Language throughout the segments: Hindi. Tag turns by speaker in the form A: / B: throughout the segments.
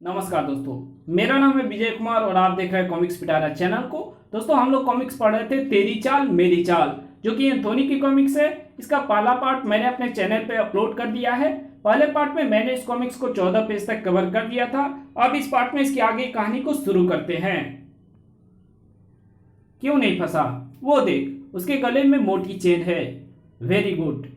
A: नमस्कार दोस्तों, मेरा नाम है विजय कुमार और आप देख रहे हैं कॉमिक्स पिटारा चैनल को। दोस्तों, हम लोग कॉमिक्स पढ़ रहे थे तेरी चाल मेरी चाल, जो कि एंथोनी की कॉमिक्स है। इसका पहला पार्ट मैंने अपने चैनल पे अपलोड कर दिया है। पहले पार्ट में मैंने इस कॉमिक्स को 14 पेज तक कवर कर दिया था। अब इस पार्ट में इसकी आगे कहानी को शुरू करते हैं। क्यों नहीं फंसा? वो देख, उसके गले में मोटी चेन है। Very good.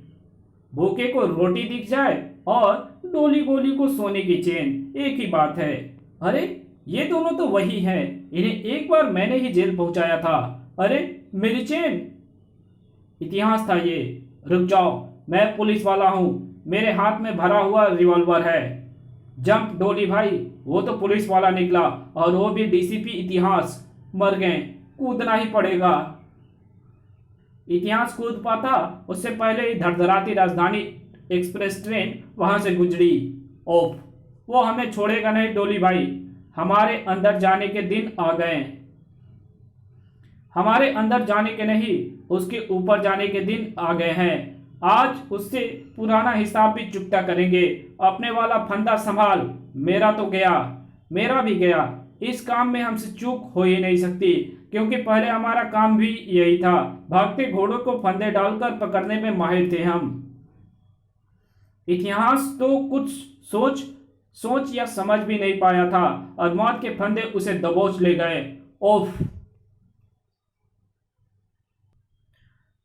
A: भूखे को रोटी दिख जाए और डोली गोली को सोने की चेन, एक ही बात है। अरे, ये दोनों तो वही हैं। इन्हें एक बार मैंने ही जेल पहुंचाया था। अरे, मेरी चेन! इतिहास था ये। रुक जाओ, मैं पुलिस वाला हूं। मेरे हाथ में भरा हुआ रिवॉल्वर है। जंप डोली भाई, वो तो पुलिस वाला निकला और वो भी डीसीपी इतिहास। मर गए, कूदना ही पड़ेगा। इतिहास कूद पाता उससे पहले ही धड़धड़ाती राजधानी एक्सप्रेस ट्रेन वहां से गुजरी। ओफ, वो हमें छोड़ेगा नहीं डोली भाई। हमारे अंदर जाने के दिन आ गए। हमारे अंदर जाने के नहीं, उसके ऊपर जाने के दिन आ गए हैं। आज उससे पुराना हिसाब भी चुकता करेंगे। अपने वाला फंदा संभाल। मेरा तो गया, मेरा भी गया। इस काम में हमसे चूक हो ही नहीं सकती, क्योंकि पहले हमारा काम भी यही था। भागते घोड़ों को फंदे डालकर पकड़ने में माहिर थे हम। इतिहास तो कुछ सोच सोच या समझ भी नहीं पाया था और मौत के फंदे उसे दबोच ले गए। ओफ!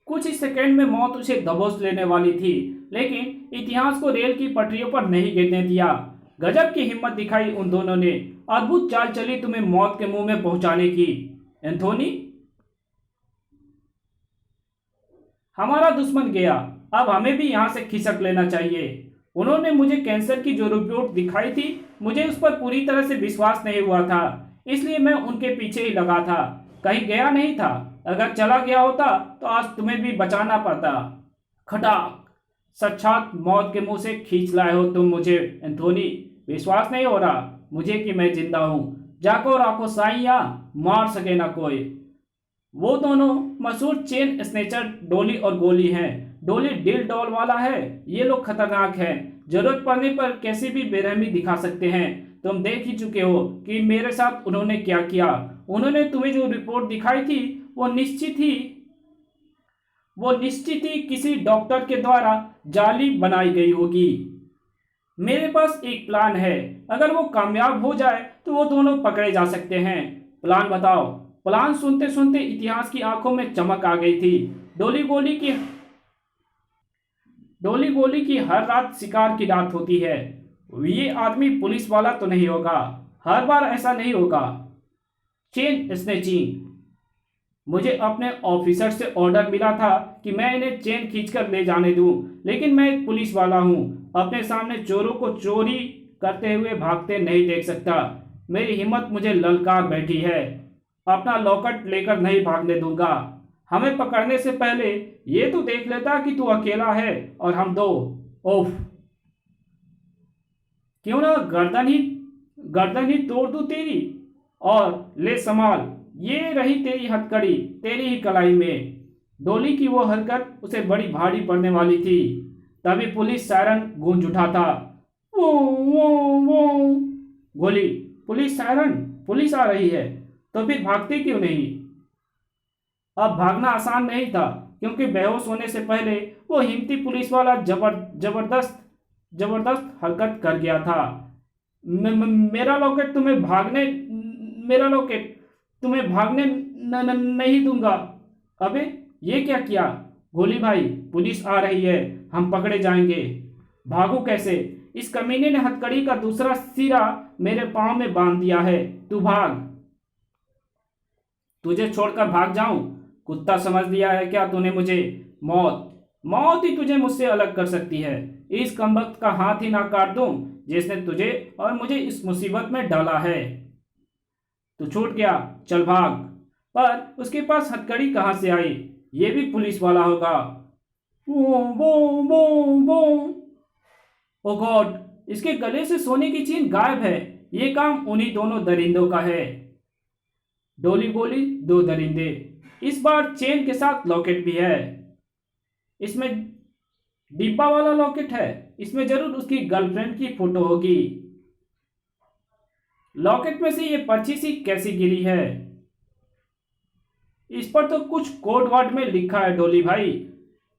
A: कुछ ही सेकंड में मौत उसे दबोच लेने वाली थी, लेकिन इतिहास को रेल की पटरियों पर नहीं गिरने दिया। गजब की हिम्मत दिखाई उन दोनों ने। अद्भुत चाल चली तुम्हें मौत के मुंह में पहुंचाने की, एंथोनी। हमारा दुश्मन गया, अब हमें भी यहां से खिसक लेना चाहिए। उन्होंने मुझे कैंसर की जो रिपोर्ट दिखाई थी, मुझे उस पर पूरी तरह से विश्वास नहीं हुआ था, इसलिए मैं उनके पीछे ही लगा था। कहीं गया नहीं था। अगर चला गया होता तो आज तुम्हें भी बचाना पड़ता। खटाक! साक्षात मौत के मुंह से खींच लाए हो तुम मुझे, एंथोनी। विश्वास नहीं हो रहा मुझे कि मैं जिंदा हूं। जाको राखो साइया, मार सके ना कोई। वो दोनों मशहूर चेन स्नेचर डोली और गोली हैं। डोली दिल डॉल वाला है। ये लोग खतरनाक हैं। जरूरत पड़ने पर कैसी भी बेरहमी दिखा सकते हैं। तुम देख ही चुके हो कि मेरे साथ उन्होंने क्या किया। उन्होंने तुम्हें जो रिपोर्ट दिखाई थी वो निश्चित ही किसी डॉक्टर के द्वारा जाली बनाई गई होगी। मेरे पास एक प्लान है। अगर वो कामयाब हो जाए तो वो दोनों पकड़े जा सकते हैं। प्लान बताओ। प्लान सुनते सुनते इतिहास की आंखों में चमक आ गई थी। डोली गोली की हर रात शिकार की रात होती है। ये आदमी पुलिस वाला तो नहीं होगा। हर बार ऐसा नहीं होगा। Chain snatching. मुझे अपने ऑफिसर से ऑर्डर मिला था कि मैं इन्हें चेन खींचकर ले जाने दूं, लेकिन मैं एक पुलिस वाला हूं। अपने सामने चोरों को चोरी करते हुए भागते नहीं देख सकता। मेरी हिम्मत मुझे ललकार बैठी है। अपना लॉकेट लेकर नहीं भागने दूंगा। हमें पकड़ने से पहले ये तो देख लेता कि तू अकेला है और हम दो। ओफ! क्यों ना गर्दन ही तोड़ दूं तेरी। और ले संभाल, ये रही तेरी हथकड़ी, तेरी ही कलाई में। डोली की वो हरकत उसे बड़ी भारी पड़ने वाली थी। तभी पुलिस सायरन गूंज उठा था। वो वो वो गोली! Police siren! पुलिस आ रही है। तो फिर भागते क्यों नहीं? अब भागना आसान नहीं था, क्योंकि बेहोश होने से पहले वो हिम्मती पुलिस वाला जबरदस्त जबरदस्त हरकत कर गया था। मेरा लॉकेट तुम्हें भागने मेरा लॉकेट तुम्हें भागने नहीं दूंगा। अबे, ये क्या किया? गोली भाई, पुलिस आ रही है। हम पकड़े जाएंगे। भागू कैसे? इस कमीने ने हथकड़ी का दूसरा सिरा मेरे पांव में बांध दिया है। तू भाग। तुझे छोड़कर भाग जाऊं? कुत्ता समझ लिया है क्या तूने मुझे? मौत मौत ही तुझे मुझसे अलग कर सकती है। इस कमबख्त का हाथ ही ना काट दूं जिसने तुझे और मुझे इस मुसीबत में डाला है। तू छूट गया, चल भाग। पर उसके पास हथकड़ी कहां से आई? ये भी पुलिस वाला होगा। वो वो वो वो ओ गॉड! इसके गले से सोने की चेन गायब है। ये काम उन्हीं दोनों दरिंदों का है। डोली गोली दो दरिंदे। इस बार चेन के साथ लॉकेट भी है। इसमें डिब्बा वाला लॉकेट है। इसमें जरूर उसकी गर्लफ्रेंड की फोटो होगी। लॉकेट में से ये पर्ची सी कैसी गिरी है? इस पर तो कुछ कोड वर्ड में लिखा है डोली भाई।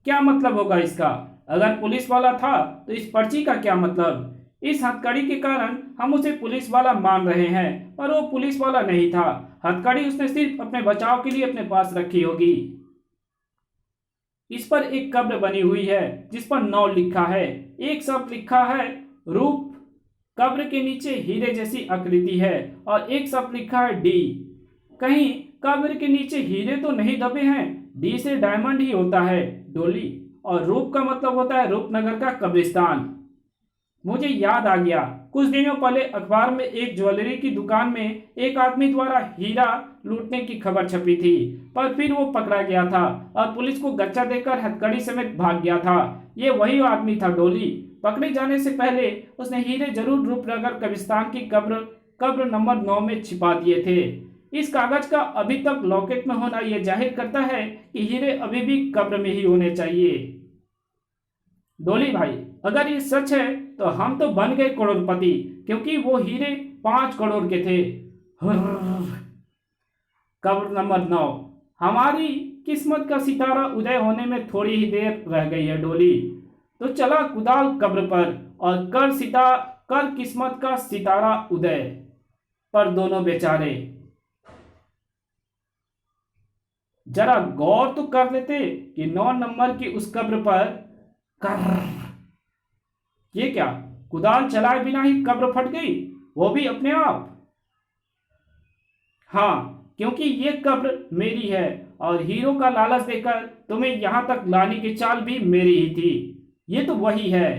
A: क्या मतलब होगा इसका? अगर पुलिस वाला था तो इस पर्ची का क्या मतलब? इस हथकड़ी के कारण हम उसे पुलिस वाला मान रहे हैं, पर वो पुलिस वाला नहीं था। हथकड़ी उसने सिर्फ अपने बचाव के लिए अपने पास रखी होगी। इस पर एक कब्र बनी हुई है जिस पर 9 लिखा है। एक शब्द लिखा है रूप। कब्र के नीचे हीरे जैसी आकृति है और एक शब्द लिखा है डी। कहीं कब्र के नीचे हीरे तो नहीं दबे हैं? डी से डायमंड ही होता है डोली। और रूप का मतलब होता है रूपनगर का कब्रिस्तान। मुझे याद आ गया, कुछ दिनों पहले अखबार में एक ज्वेलरी की दुकान में एक आदमी द्वारा हीरा लूटने की खबर छपी थी, पर फिर वो पकड़ा गया था और पुलिस को गच्चा देकर हथकड़ी समेत भाग गया था। ये वही आदमी था डोली। पकड़े जाने से पहले उसने हीरे जरूर रूपनगर कब्रिस्तान की कब्र नंबर 9 में छिपा दिए थे। इस कागज का अभी तक लॉकेट में होना यह जाहिर करता है कि हीरे अभी भी कब्र में ही होने चाहिए। डोली भाई, अगर ये सच है तो हम तो बन गए करोड़पति, क्योंकि वो हीरे 5 करोड़ के थे। कब्र नंबर 9। हमारी किस्मत का सितारा उदय होने में थोड़ी ही देर रह गई है डोली। तो चला कुदाल कब्र पर और कर किस्मत का सितारा उदय। पर दोनों बेचारे जरा गौर तो कर लेते कि 9 नंबर की उस कब्र पर ये क्या, कुदाल चलाए बिना ही कब्र फट गई, वो भी अपने आप? हाँ, क्योंकि ये कब्र मेरी है और हीरो का लालच देकर तुम्हें यहां तक लाने की चाल भी मेरी ही थी। ये तो वही है।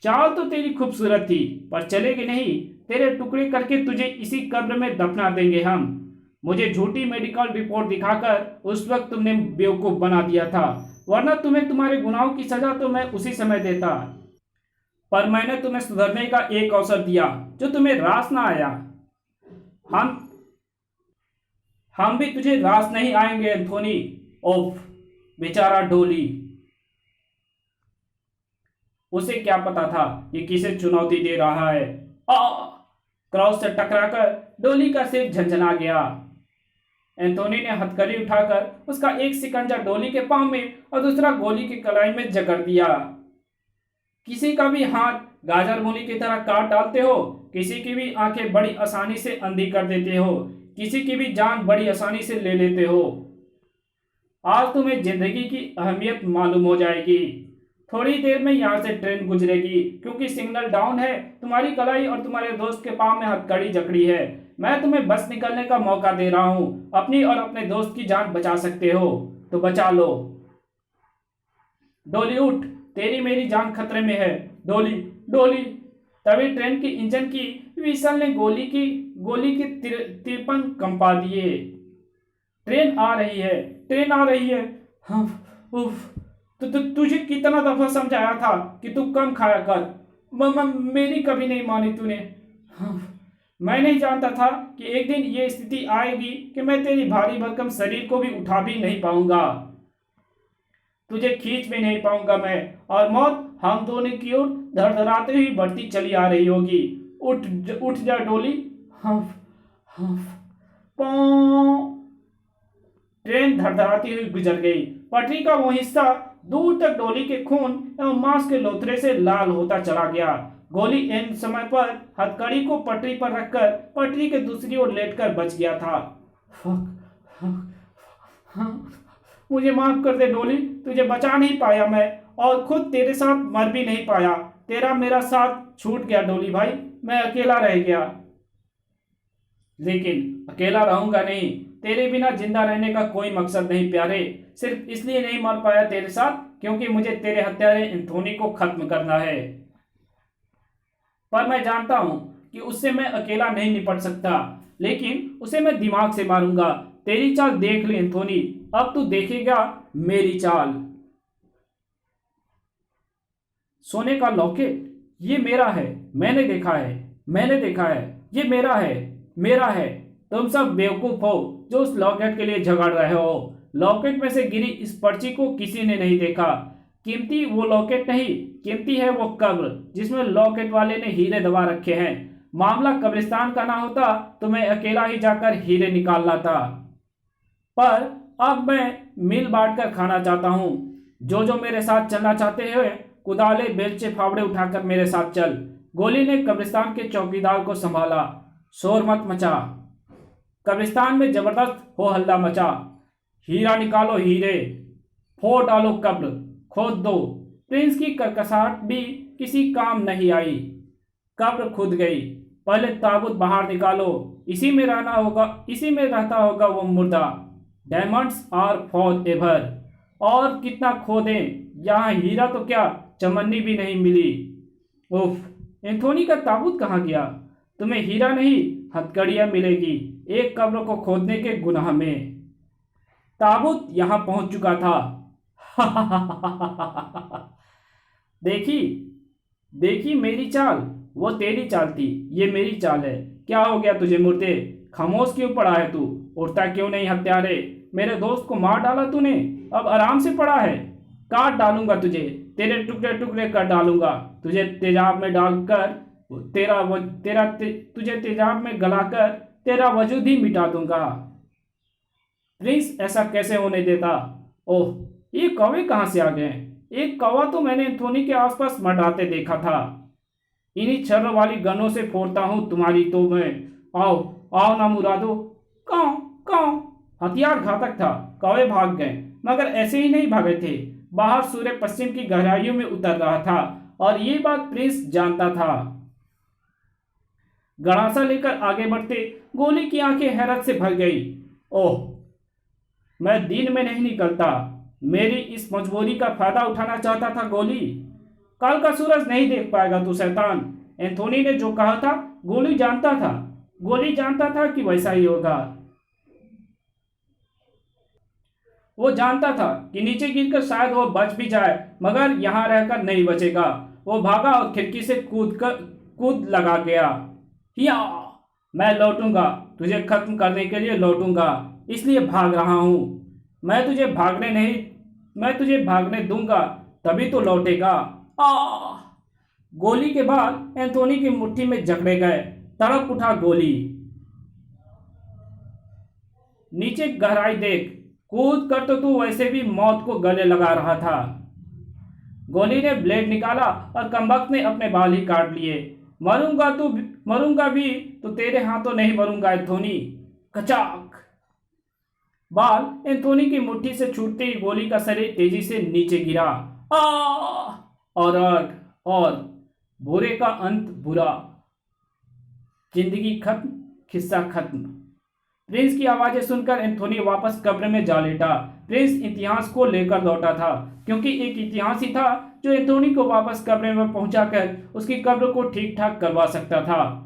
A: चाल तो तेरी खूबसूरत थी, पर चलेगी नहीं। तेरे टुकड़े करके तुझे इसी कब्र में दफना देंगे हम। मुझे झूठी मेडिकल रिपोर्ट दिखाकर उस वक्त तुमने बेवकूफ बना दिया था, वरना तुम्हें तुम्हारे गुनाहों की सजा तो मैं उसी समय देता। पर मैंने तुम्हें सुधरने का एक अवसर दिया जो तुम्हें रास ना आया। हम भी तुझे रास नहीं आएंगे एंथोनी। ओफ, बेचारा डोली। उसे क्या पता था ये किसे चुनौती दे रहा है। क्रॉस से टकराकर डोली का सिर झंझना गया। एंथोनी ने हथकड़ी उठाकर उसका एक शिकंजा डोली के पांव में और दूसरा गोली की कलाई में जकड़ दिया। किसी का भी हाथ गाजर मूली की तरह काट डालते हो, किसी की भी आंखें बड़ी आसानी से अंधी कर देते हो, किसी की भी जान बड़ी आसानी से ले लेते हो। आज तुम्हें जिंदगी की अहमियत मालूम हो जाएगी। थोड़ी देर में यहाँ से ट्रेन गुजरेगी, क्योंकि सिग्नल डाउन है। तुम्हारी कलाई और तुम्हारे दोस्त के पांव में हथकड़ी जकड़ी है। मैं तुम्हें बस निकलने का मौका दे रहा हूँ। अपनी और अपने दोस्त की जान बचा सकते हो तो बचा लो। डोली उठ, तेरी मेरी जान खतरे में है। डोली डोली। तभी ट्रेन के इंजन की व्हीसल ने गोली के तिरपन कंपा दिए। ट्रेन आ रही है, ट्रेन आ रही है। उफ, तो तुझे कितना दफा समझाया था कि तू कम खाया कर। मेरी कभी नहीं मानी तूने। मैं नहीं जानता था कि एक दिन ये स्थिति आएगी कि मैं तेरी भारी भरकम शरीर को भी उठा भी नहीं पाऊंगा, तुझे खींच भी नहीं पाऊंगा मैं, और मौत हम दोनों की ओर धड़धड़ाते हुई बढ़ती चली आ रही होगी। उठ जा डोली। ट्रेन धड़धड़ाती हुई गुजर गई। पटरी का वो हिस्सा दूर तक डोली के खून एवं मांस के लोथरे से लाल होता चला गया। गोली एन समय पर हथकड़ी को पटरी पर रखकर पटरी के दूसरी ओर लेटकर बच गया था। मुझे माफ कर दे डोली, तुझे बचा नहीं पाया मैं, और खुद तेरे साथ मर भी नहीं पाया। तेरा मेरा साथ छूट गया डोली भाई, मैं अकेला रह गया। लेकिन अकेला रहूंगा नहीं। तेरे बिना जिंदा रहने का कोई मकसद नहीं प्यारे। सिर्फ इसलिए नहीं मर पाया तेरे साथ क्योंकि मुझे तेरे हत्यारे एंथोनी को खत्म करना है। पर मैं जानता हूं कि उससे मैं अकेला नहीं निपट सकता, लेकिन उसे मैं दिमाग से मारूंगा। तेरी चाल देख ले एंथोनी, अब तू देखेगा मेरी चाल। सोने का लॉकेट, ये मेरा है। मैंने देखा है, ये मेरा है। तुम सब बेवकूफ हो जो उस लॉकेट के लिए झगड़ रहे हो। लॉकेट में से गिरी इस पर्ची को किसी ने नहीं देखा। कीमती वो लॉकेट नहीं, कीमती है वो कब्र जिसमें लॉकेट वाले ने हीरे दबा रखे हैं। मामला कब्रिस्तान का ना होता तो मैं अकेला ही जाकर हीरे निकाल लाता, पर अब मैं मिल बांट कर खाना चाहता हूँ। जो मेरे साथ चलना चाहते हैं कुदाले बेलचे फावड़े उठाकर मेरे साथ चल। गोली ने कब्रिस्तान के चौकीदार को संभाला। शोर मत मचा। कब्रिस्तान में जबरदस्त हो हल्ला मचा। हीरा निकालो हीरे, फोड़ डालो कब्र, खोद दो। प्रिंस की करकसाहट भी किसी काम नहीं आई। कब्र खुद गई। पहले ताबूत बाहर निकालो, इसी में रहना होगा, इसी में रहता होगा वो मुर्दा। Diamonds are forever. और कितना खोदें, यहाँ हीरा तो क्या चमन्नी भी नहीं मिली। उफ, एंथोनी का ताबूत कहाँ गया? तुम्हें हीरा नहीं हथकड़ियाँ मिलेगी एक कब्र को खोदने के गुनाह में। ताबूत यहाँ पहुंच चुका था। देखी देखी मेरी चाल, वो तेरी चाल थी, ये मेरी चाल है। क्या हो गया तुझे मुर्दे? खामोश क्यों पड़ा है तू? उड़ता क्यों नहीं हत्यारे? मेरे दोस्त को मार डाला तूने, अब आराम से पड़ा है। काट डालूंगा तुझे, तेरे टुकड़े टुकड़े कर डालूंगा। तुझे तेजाब में डालकर तुझे तेजाब में गलाकर तेरा वजूद ही मिटा दूंगा। प्रिंस ऐसा कैसे होने देता? ओह, ये कौवे कहाँ से आ गए? एक कौवा तो मैंने एंथोनी के आसपास मंडराते देखा था। इन्हीं छर्र वाली गनों से फोड़ता हूँ तुम्हारी तो मैं। आओ आओ ना मुरादो। काऊ काऊ। हथियार घातक था। कौवे भाग गए, मगर ऐसे ही नहीं भागे थे। बाहर सूर्य पश्चिम की गहराइयों में उतर रहा था और ये बात प्रिंस जानता था। गड़ासा लेकर आगे बढ़ते गोली की आंखें हैरत से भर गई। ओह, मैं दिन में नहीं निकलता। मेरी इस मजबूरी का फायदा उठाना चाहता था गोली। कल का सूरज नहीं देख पाएगा तू शैतान। एंथोनी ने जो कहा था गोली जानता था। गोली जानता था कि वैसा ही होगा। वो जानता था कि नीचे गिरकर शायद वो बच भी जाए, मगर यहां रहकर नहीं बचेगा। वो भागा और खिड़की से कूद लगा गया। या मैं लौटूंगा, तुझे खत्म करने के लिए लौटूंगा, इसलिए भाग रहा हूं। मैं तुझे भागने दूंगा, तभी तो लौटेगा। गोली के बाद एंथोनी की मुट्ठी में जकड़े गए। तड़प उठा गोली। नीचे गहराई देख, कूद कर तो तू वैसे भी मौत को गले लगा रहा था। गोली ने ब्लेड निकाला और कमबख्त ने अपने बाल ही काट लिए। मरूंगा भी तो तेरे हाथों नहीं मरूंगा एंथोनी। कचाक। बाल एंथोनी की मुट्ठी से छूटते ही गोली का शरीर तेजी से नीचे गिरा। और बुरे का अंत बुरा। जिंदगी खत्म, किस्सा खत्म। प्रिंस की आवाजें सुनकर एंथोनी वापस कब्र में जा लेटा। प्रिंस इतिहास को लेकर लौटा था, क्योंकि एक इतिहास ही था जो एंथोनी को वापस कब्र में पहुंचाकर उसकी कब्र को ठीक ठाक करवा सकता था।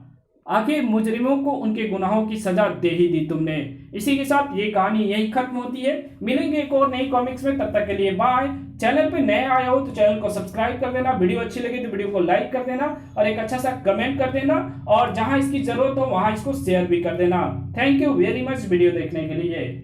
A: आखिर मुजरिमों को उनके गुनाहों की सजा दे ही दी तुमने। इसी के साथ ये कहानी यही खत्म होती है। मिलेंगे एक और नई कॉमिक्स में, तब तक के लिए बाय। चैनल पे नए आए हो तो चैनल को सब्सक्राइब कर देना, वीडियो अच्छी लगी तो वीडियो को लाइक कर देना और एक अच्छा सा कमेंट कर देना, और जहां इसकी जरूरत हो वहां इसको शेयर भी कर देना। Thank you very much video देखने के लिए।